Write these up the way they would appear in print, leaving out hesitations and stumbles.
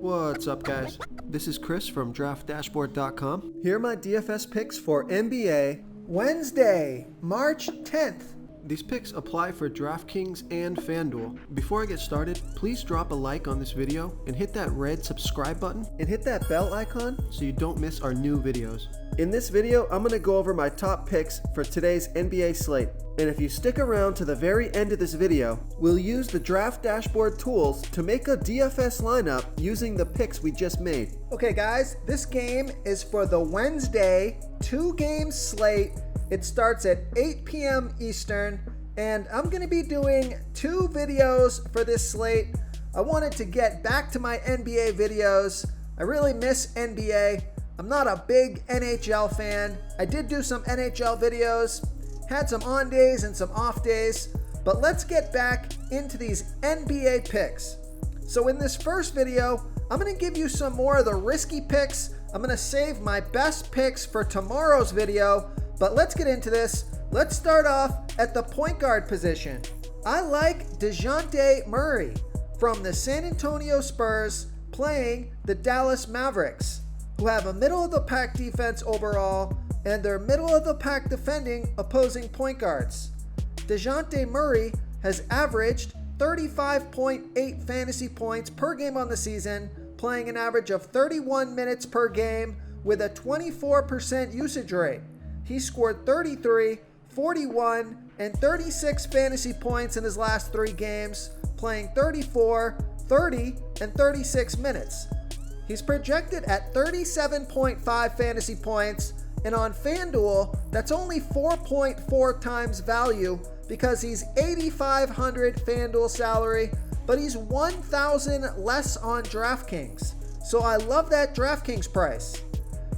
What's up, guys? This is Chris from DraftDashboard.com. Here are my DFS picks for NBA Wednesday, March 10th. These picks apply for DraftKings and FanDuel. Before I get started, please drop a like on this video and hit that red subscribe button and hit that bell icon so you don't miss our new videos. In this video, I'm going to go over my top picks for today's NBA slate. And if you stick around to the very end of this video, we'll use the Draft Dashboard tools to make a DFS lineup using the picks we just made. Okay guys, this game is for the Wednesday 2-game slate. It starts at 8 p.m. Eastern, and I'm going to be doing 2 videos for this slate. I wanted to get back to my NBA videos. I really miss NBA. I'm not a big NHL fan. I did do some NHL videos, had some on days and some off days, but let's get back into these NBA picks. So in this first video, I'm going to give you some more of the risky picks. I'm going to save my best picks for tomorrow's video, but let's get into this. Let's start off at the point guard position. I like DeJounte Murray from the San Antonio Spurs playing the Dallas Mavericks, who have a middle-of-the-pack defense overall, and they're middle-of-the-pack defending opposing point guards. DeJounte Murray has averaged 35.8 fantasy points per game on the season, playing an average of 31 minutes per game with a 24% usage rate. He scored 33, 41, and 36 fantasy points in his last 3 games, playing 34, 30, and 36 minutes. He's projected at 37.5 fantasy points, and on FanDuel, that's only 4.4 times value because he's $8,500 FanDuel salary, but he's $1,000 less on DraftKings. So I love that DraftKings price.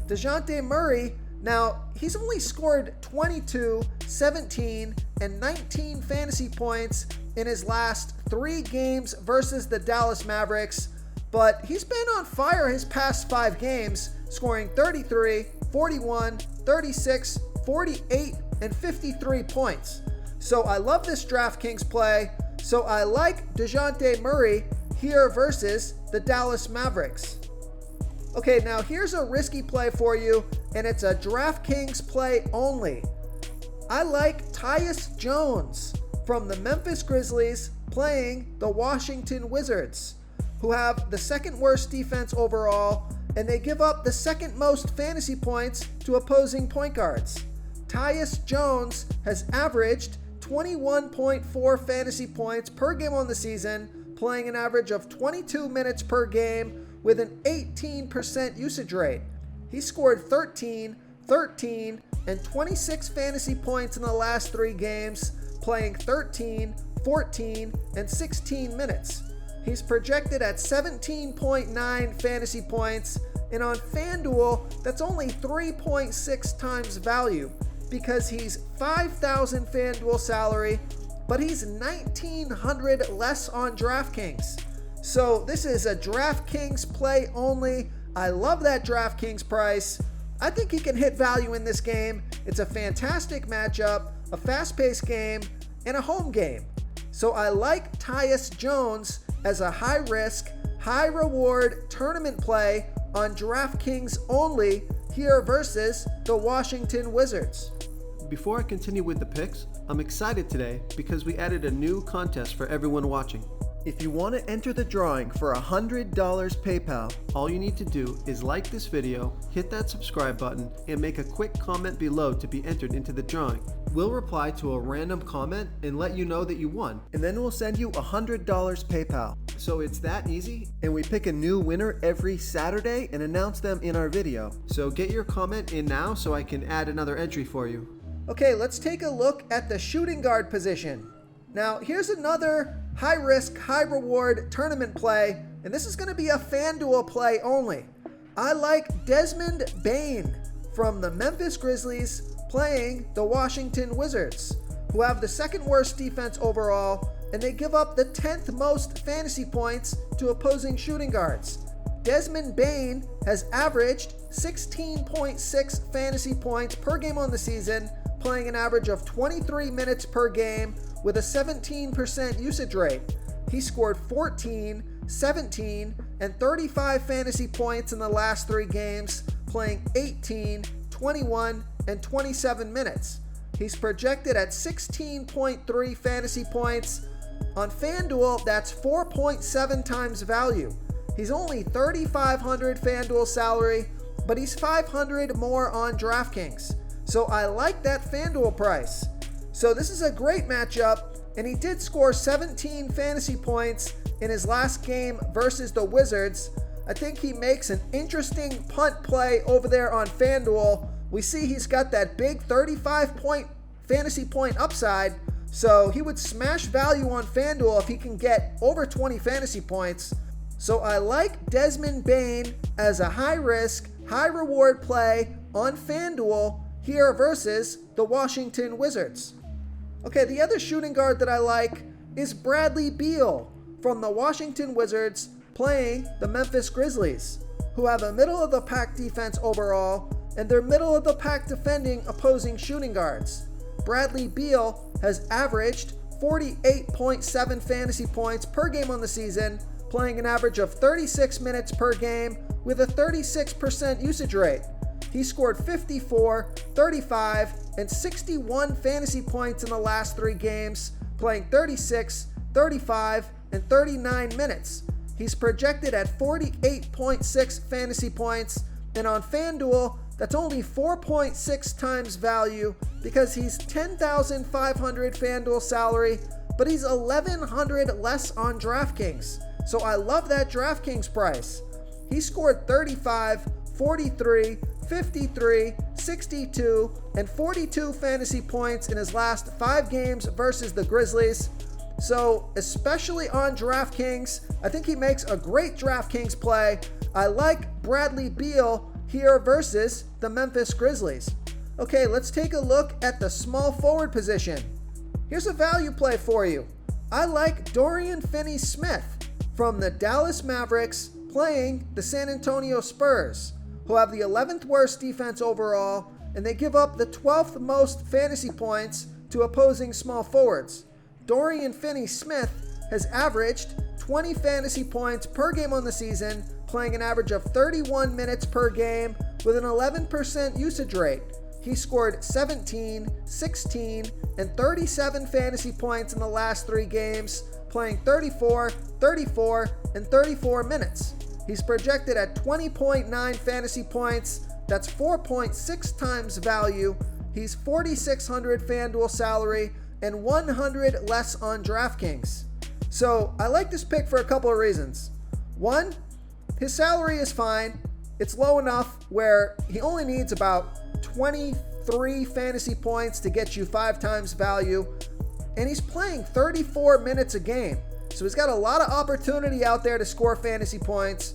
DeJounte Murray, now he's only scored 22, 17, and 19 fantasy points in his last 3 games versus the Dallas Mavericks, but he's been on fire his past 5 games, scoring 33, 41, 36, 48, and 53 points. So I love this DraftKings play. So I like DeJounte Murray here versus the Dallas Mavericks. Okay, now here's a risky play for you, and it's a DraftKings play only. I like Tyus Jones from the Memphis Grizzlies playing the Washington Wizards, who have the second worst defense overall, and they give up the second most fantasy points to opposing point guards. Tyus Jones has averaged 21.4 fantasy points per game on the season, playing an average of 22 minutes per game with an 18% usage rate. He scored 13, 13, and 26 fantasy points in the last 3 games, playing 13, 14, and 16 minutes. He's projected at 17.9 fantasy points, and on FanDuel, that's only 3.6 times value because he's $5,000 FanDuel salary, but he's $1,900 less on DraftKings. So this is a DraftKings play only. I love that DraftKings price. I think he can hit value in this game. It's a fantastic matchup, a fast-paced game, and a home game. So I like Tyus Jones as a high-risk, high-reward tournament play on DraftKings only here versus the Washington Wizards. Before I continue with the picks, I'm excited today because we added a new contest for everyone watching. If you want to enter the drawing for $100 PayPal, all you need to do is like this video, hit that subscribe button, and make a quick comment below to be entered into the drawing. We'll reply to a random comment and let you know that you won, and then we'll send you $100 PayPal. So it's that easy, and we pick a new winner every Saturday and announce them in our video. So get your comment in now so I can add another entry for you. Okay, let's take a look at the shooting guard position. Now, here's another high-risk, high-reward tournament play, and this is going to be a FanDuel play only. I like Desmond Bain from the Memphis Grizzlies playing the Washington Wizards, who have the second worst defense overall, and they give up the 10th most fantasy points to opposing shooting guards. Desmond Bain has averaged 16.6 fantasy points per game on the season, playing an average of 23 minutes per game with a 17% usage rate. He scored 14, 17, and 35 fantasy points in the last 3 games, playing 18, 21, and 27 minutes. He's projected at 16.3 fantasy points. On FanDuel, that's 4.7 times value. He's only $3,500 FanDuel salary, but he's $500 more on DraftKings. So I like that FanDuel price. So this is a great matchup, and he did score 17 fantasy points in his last game versus the Wizards. I think he makes an interesting punt play over there on FanDuel. We see he's got that big 35-point fantasy point upside, so he would smash value on FanDuel if he can get over 20 fantasy points. So I like Desmond Bain as a high-risk, high-reward play on FanDuel here versus the Washington Wizards. Okay, the other shooting guard that I like is Bradley Beal from the Washington Wizards playing the Memphis Grizzlies, who have a middle-of-the-pack defense overall, and they're middle-of-the-pack defending opposing shooting guards. Bradley Beal has averaged 48.7 fantasy points per game on the season, playing an average of 36 minutes per game with a 36% usage rate. He scored 54, 35, and 61 fantasy points in the last 3 games, playing 36, 35, and 39 minutes. He's projected at 48.6 fantasy points, and on FanDuel, that's only 4.6 times value because he's $10,500 FanDuel salary, but he's $1,100 less on DraftKings. So I love that DraftKings price. He scored 35, 43, 53, 62, and 42 fantasy points in his last 5 games versus the Grizzlies. So, especially on DraftKings, I think he makes a great DraftKings play. I like Bradley Beal here versus the Memphis Grizzlies. Okay, let's take a look at the small forward position. Here's a value play for you. I like Dorian Finney-Smith from the Dallas Mavericks playing the San Antonio Spurs, who have the 11th worst defense overall, and they give up the 12th most fantasy points to opposing small forwards. Dorian Finney-Smith has averaged 20 fantasy points per game on the season, playing an average of 31 minutes per game with an 11% usage rate. He scored 17, 16, and 37 fantasy points in the last 3 games, playing 34, 34, and 34 minutes. He's projected at 20.9 fantasy points. That's 4.6 times value. He's $4,600 FanDuel salary and $100 less on DraftKings. So I like this pick for a couple of reasons. One, his salary is fine. It's low enough where he only needs about 23 fantasy points to get you 5 times value. And he's playing 34 minutes a game. So he's got a lot of opportunity out there to score fantasy points.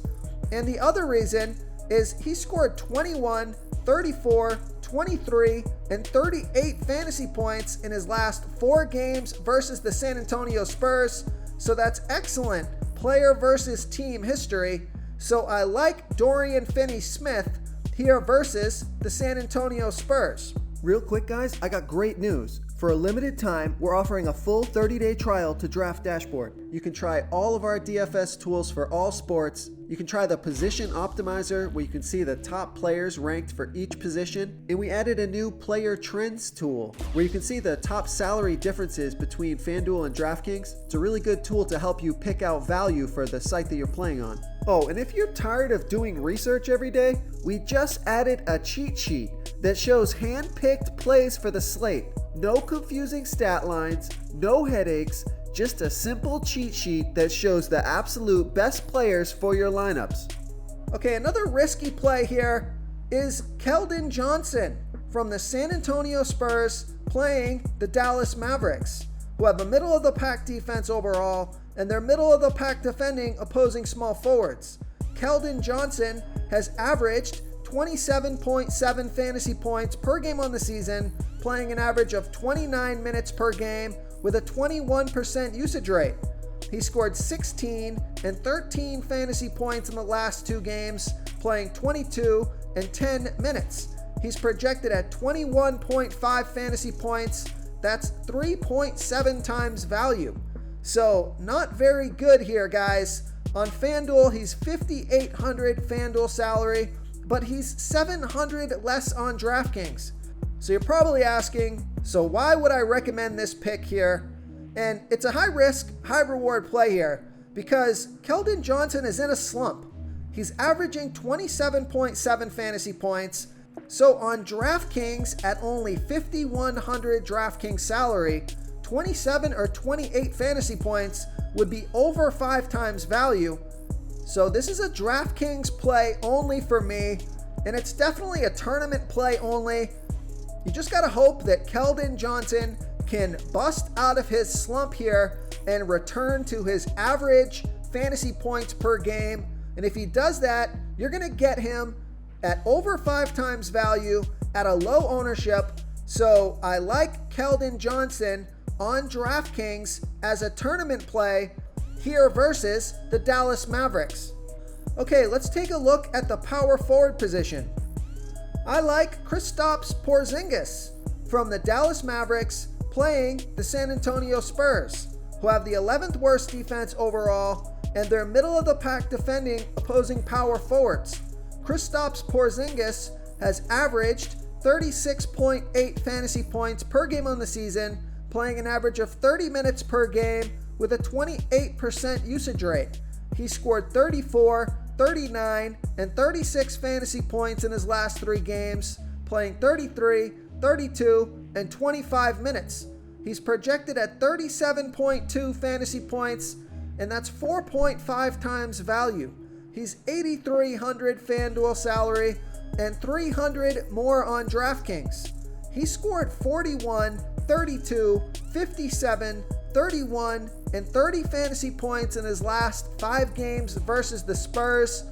And the other reason is he scored 21, 34, 23, and 38 fantasy points in his last 4 games versus the San Antonio Spurs. So that's excellent player versus team history. So I like Dorian Finney-Smith here versus the San Antonio Spurs. Real quick, guys, I got great news. For a limited time, we're offering a full 30-day trial to Draft Dashboard. You can try all of our DFS tools for all sports. You can try the Position Optimizer, where you can see the top players ranked for each position. And we added a new Player Trends tool, where you can see the top salary differences between FanDuel and DraftKings. It's a really good tool to help you pick out value for the site that you're playing on. Oh, and if you're tired of doing research every day, we just added a cheat sheet that shows hand-picked plays for the slate. No confusing stat lines, no headaches, just a simple cheat sheet that shows the absolute best players for your lineups. Okay, another risky play here is Keldon Johnson from the San Antonio Spurs playing the Dallas Mavericks, who have a middle-of-the-pack defense overall, and they're middle-of-the-pack defending opposing small forwards. Keldon Johnson has averaged 27.7 fantasy points per game on the season, playing an average of 29 minutes per game with a 21% usage rate. He scored 16 and 13 fantasy points in the last 2 games, playing 22 and 10 minutes. He's projected at 21.5 fantasy points. That's 3.7 times value. So not very good here, guys. On FanDuel, he's $5,800 FanDuel salary, but he's $700 less on DraftKings. So you're probably asking, so why would I recommend this pick here? And it's a high risk, high reward play here because Keldon Johnson is in a slump. He's averaging 27.7 fantasy points. So on DraftKings at only $5,100 DraftKings salary, 27 or 28 fantasy points would be over 5 times value. So this is a DraftKings play only for me, and it's definitely a tournament play only. You just gotta hope that Keldon Johnson can bust out of his slump here and return to his average fantasy points per game. And if he does that, you're gonna get him at over 5 times value at a low ownership. So I like Keldon Johnson on DraftKings as a tournament play here versus the Dallas Mavericks. Okay, let's take a look at the power forward position. I like Kristaps Porzingis from the Dallas Mavericks playing the San Antonio Spurs, who have the 11th worst defense overall, and they're middle of the pack defending opposing power forwards. Kristaps Porzingis has averaged 36.8 fantasy points per game on the season, playing an average of 30 minutes per game with a 28% usage rate. He scored 34, 39, and 36 fantasy points in his last 3 games, playing 33, 32, and 25 minutes. He's projected at 37.2 fantasy points, and that's 4.5 times value. He's $8,300 FanDuel salary and $300 more on DraftKings. He scored 41, 32, 57, 31, and 30 fantasy points in his last 5 games versus the Spurs.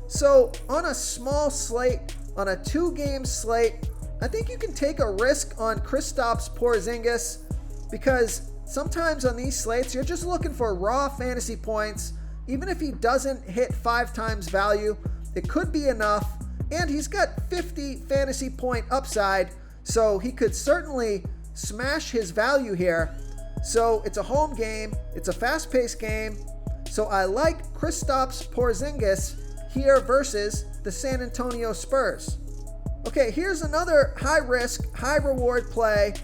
So on a small slate, on a 2-game slate, I think you can take a risk on Kristaps Porzingis because sometimes on these slates, you're just looking for raw fantasy points. Even if he doesn't hit 5 times value, it could be enough. And he's got 50 fantasy point upside, so he could certainly smash his value here. So it's a home game, it's a fast-paced game. So I like Kristaps Porzingis here versus the San Antonio Spurs. Okay, here's another high-risk, high-reward play.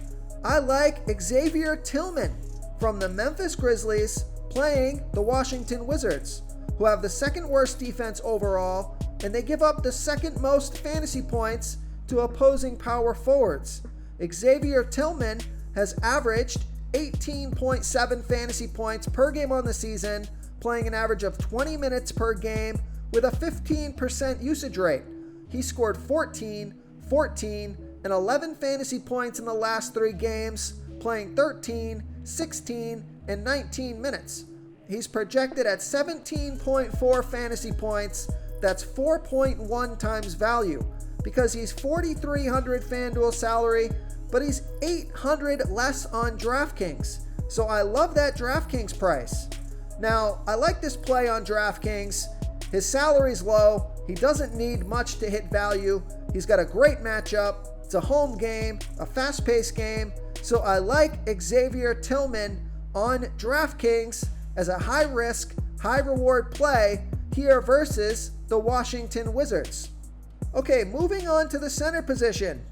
I like Xavier Tillman from the Memphis Grizzlies playing the Washington Wizards, who have the 2nd worst defense overall, and they give up the 2nd most fantasy points to opposing power forwards. Xavier Tillman has averaged 18.7 fantasy points per game on the season, playing an average of 20 minutes per game with a 15% usage rate. He scored 14, 14, and 11 fantasy points in the last 3 games, playing 13, 16, and 19 minutes. He's projected at 17.4 fantasy points. That's 4.1 times value because he's $4,300 FanDuel salary, but he's $800 less on DraftKings. So I love that DraftKings price. Now, I like this play on DraftKings. His salary's low. He doesn't need much to hit value. He's got a great matchup. It's a home game, a fast-paced game. So I like Xavier Tillman on DraftKings as a high-risk, high-reward play here versus the Washington Wizards. Okay, moving on to the center position.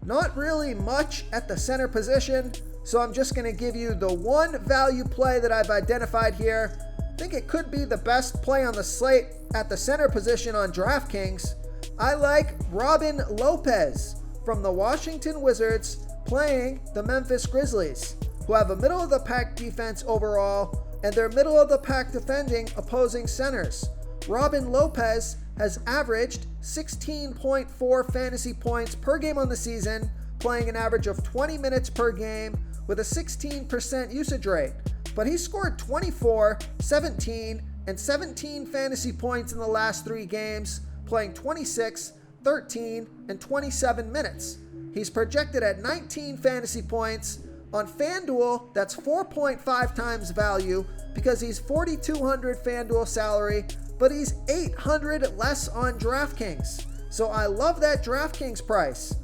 Not really much at the center position, so I'm just going to give you the one value play that I've identified here. I think it could be the best play on the slate at the center position on DraftKings. I like Robin Lopez from the Washington Wizards playing the Memphis Grizzlies, who have a middle-of-the-pack defense overall, and they're middle-of-the-pack defending opposing centers. Robin Lopez has averaged 16.4 fantasy points per game on the season, playing an average of 20 minutes per game with a 16% usage rate. But he scored 24, 17, and 17 fantasy points in the last 3 games, playing 26, 13, and 27 minutes. He's projected at 19 fantasy points. On FanDuel, that's 4.5 times value because he's $4,200 FanDuel salary, but he's $800 less on DraftKings. So I love that DraftKings price.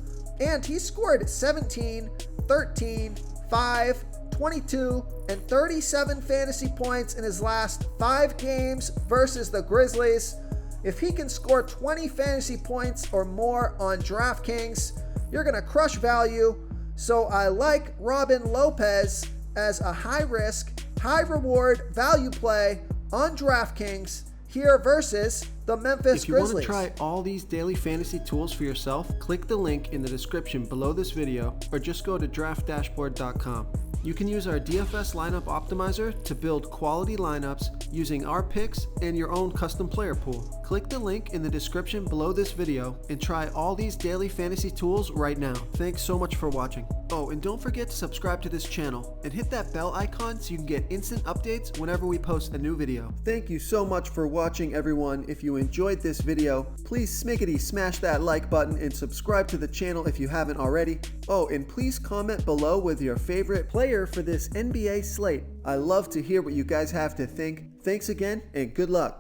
And he scored 17, 13, 5, 22 and 37 fantasy points in his last 5 games versus the Grizzlies. If he can score 20 fantasy points or more on DraftKings, you're going to crush value. So I like Robin Lopez as a high-risk, high-reward value play on DraftKings here versus the Memphis Grizzlies. If you want to try all these daily fantasy tools for yourself, click the link in the description below this video or just go to draftdashboard.com. You can use our DFS lineup optimizer to build quality lineups using our picks and your own custom player pool. Click the link in the description below this video and try all these daily fantasy tools right now. Thanks so much for watching. Oh, and don't forget to subscribe to this channel and hit that bell icon so you can get instant updates whenever we post a new video. Thank you so much for watching, everyone. If you enjoyed this video, please smickety smash that like button and subscribe to the channel if you haven't already. Oh, and please comment below with your favorite player for this NBA slate. I love to hear what you guys have to think. Thanks again and good luck.